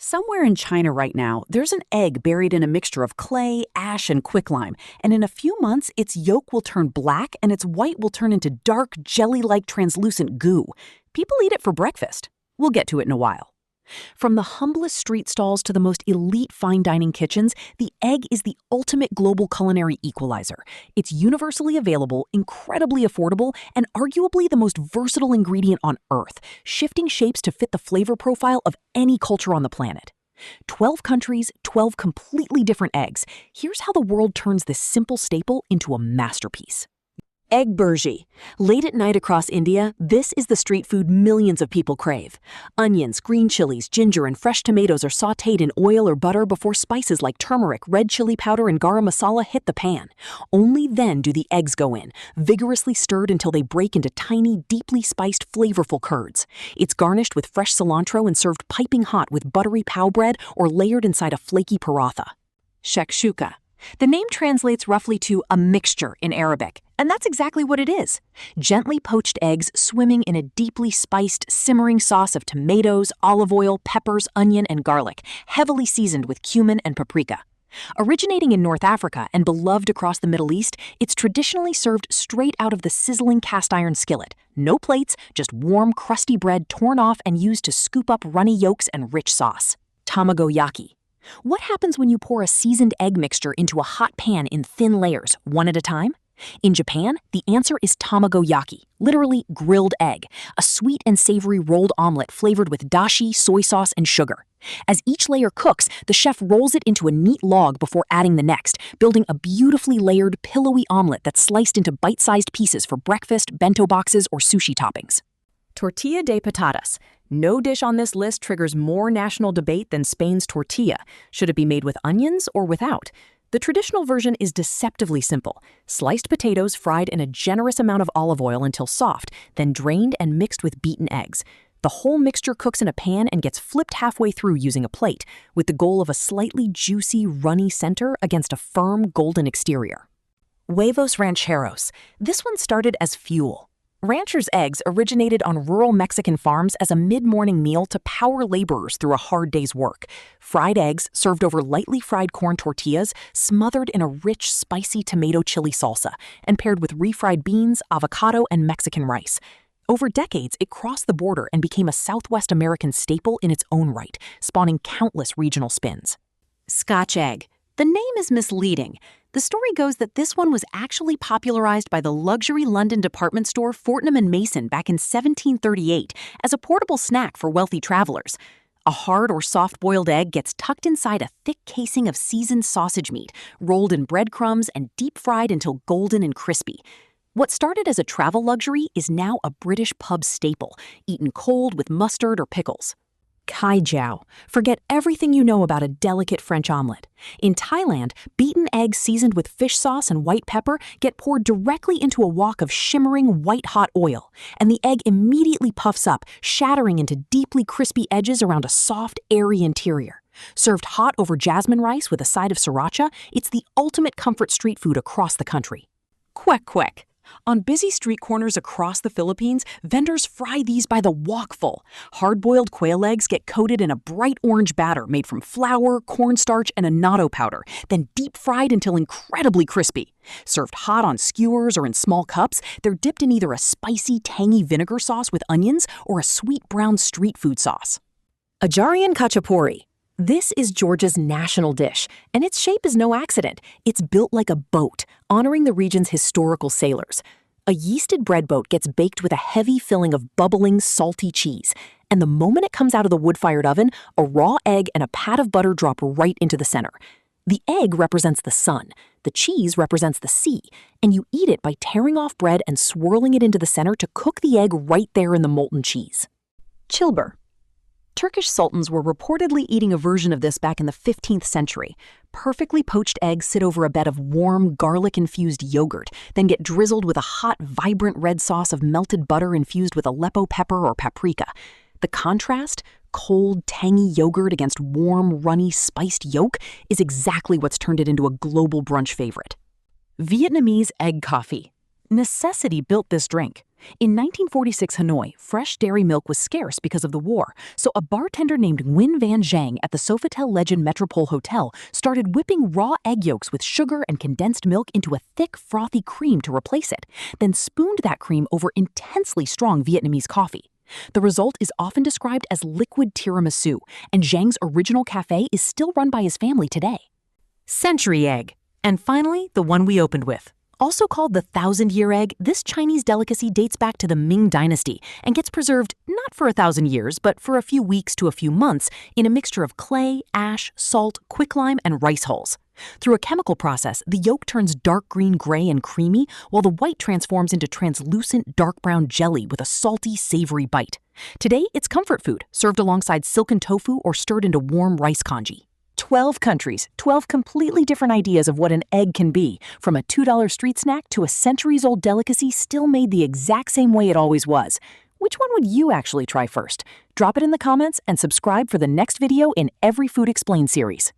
Somewhere in China right now, there's an egg buried in a mixture of clay, ash, and quicklime, and in a few months, its yolk will turn black and its white will turn into dark, jelly-like translucent goo. People eat it for breakfast. We'll get to it in a while. From the humblest street stalls to the most elite fine dining kitchens, the egg is the ultimate global culinary equalizer. It's universally available, incredibly affordable, and arguably the most versatile ingredient on Earth, shifting shapes to fit the flavor profile of any culture on the planet. 12 countries, 12 completely different eggs. Here's how the world turns this simple staple into a masterpiece. Egg Bhurji. Late at night across India, this is the street food millions of people crave. Onions, green chilies, ginger, and fresh tomatoes are sautéed in oil or butter before spices like turmeric, red chili powder, and garam masala hit the pan. Only then do the eggs go in, vigorously stirred until they break into tiny, deeply spiced, flavorful curds. It's garnished with fresh cilantro and served piping hot with buttery pao bread or layered inside a flaky paratha. Shakshuka. The name translates roughly to a mixture in Arabic, and that's exactly what it is. Gently poached eggs swimming in a deeply spiced, simmering sauce of tomatoes, olive oil, peppers, onion, and garlic, heavily seasoned with cumin and paprika. Originating in North Africa and beloved across the Middle East, it's traditionally served straight out of the sizzling cast-iron skillet. No plates, just warm, crusty bread torn off and used to scoop up runny yolks and rich sauce. Tamagoyaki. What happens when you pour a seasoned egg mixture into a hot pan in thin layers, one at a time? In Japan, the answer is tamagoyaki, literally grilled egg, a sweet and savory rolled omelet flavored with dashi, soy sauce, and sugar. As each layer cooks, the chef rolls it into a neat log before adding the next, building a beautifully layered, pillowy omelet that's sliced into bite-sized pieces for breakfast, bento boxes, or sushi toppings. Tortilla de patatas. No dish on this list triggers more national debate than Spain's tortilla. Should it be made with onions or without? The traditional version is deceptively simple. Sliced potatoes fried in a generous amount of olive oil until soft, then drained and mixed with beaten eggs. The whole mixture cooks in a pan and gets flipped halfway through using a plate, with the goal of a slightly juicy, runny center against a firm, golden exterior. Huevos rancheros. This one started as fuel. Ranchers' eggs originated on rural Mexican farms as a mid-morning meal to power laborers through a hard day's work. Fried eggs served over lightly fried corn tortillas, smothered in a rich, spicy tomato chili salsa, and paired with refried beans, avocado, and Mexican rice. Over decades, it crossed the border and became a Southwest American staple in its own right, spawning countless regional spins. Scotch egg. The name is misleading. The story goes that this one was actually popularized by the luxury London department store Fortnum & Mason back in 1738 as a portable snack for wealthy travelers. A hard or soft-boiled egg gets tucked inside a thick casing of seasoned sausage meat, rolled in breadcrumbs and deep-fried until golden and crispy. What started as a travel luxury is now a British pub staple, eaten cold with mustard or pickles. Kai jiao. Forget everything you know about a delicate French omelet. In Thailand, beaten eggs seasoned with fish sauce and white pepper get poured directly into a wok of shimmering white-hot oil, and the egg immediately puffs up, shattering into deeply crispy edges around a soft, airy interior. Served hot over jasmine rice with a side of sriracha, it's the ultimate comfort street food across the country. Kwek kwek. On busy street corners across the Philippines, vendors fry these by the wokful. Hard-boiled quail eggs get coated in a bright orange batter made from flour, cornstarch, and annatto powder, then deep-fried until incredibly crispy. Served hot on skewers or in small cups, they're dipped in either a spicy, tangy vinegar sauce with onions or a sweet brown street food sauce. Ajarian Khachapuri. This is Georgia's national dish, and its shape is no accident. It's built like a boat, honoring the region's historical sailors. A yeasted bread boat gets baked with a heavy filling of bubbling, salty cheese, and the moment it comes out of the wood-fired oven, a raw egg and a pat of butter drop right into the center. The egg represents the sun, the cheese represents the sea, and you eat it by tearing off bread and swirling it into the center to cook the egg right there in the molten cheese. Çilbir. Turkish sultans were reportedly eating a version of this back in the 15th century. Perfectly poached eggs sit over a bed of warm, garlic-infused yogurt, then get drizzled with a hot, vibrant red sauce of melted butter infused with Aleppo pepper or paprika. The contrast, cold, tangy yogurt against warm, runny, spiced yolk, is exactly what's turned it into a global brunch favorite. Vietnamese egg coffee. Necessity built this drink. In 1946 Hanoi, fresh dairy milk was scarce because of the war, so a bartender named Nguyen Van Giang at the Sofitel Legend Metropole Hotel started whipping raw egg yolks with sugar and condensed milk into a thick, frothy cream to replace it, then spooned that cream over intensely strong Vietnamese coffee. The result is often described as liquid tiramisu, and Zhang's original cafe is still run by his family today. Century egg. And finally, the one we opened with. Also called the 1,000-year egg, this Chinese delicacy dates back to the Ming Dynasty and gets preserved not for 1,000 years, but for a few weeks to a few months in a mixture of clay, ash, salt, quicklime, and rice hulls. Through a chemical process, the yolk turns dark green, gray, and creamy, while the white transforms into translucent dark brown jelly with a salty, savory bite. Today, it's comfort food, served alongside silken tofu or stirred into warm rice congee. 12 countries, 12 completely different ideas of what an egg can be, from a $2 street snack to a centuries-old delicacy still made the exact same way it always was. Which one would you actually try first? Drop it in the comments and subscribe for the next video in every Food Explained series.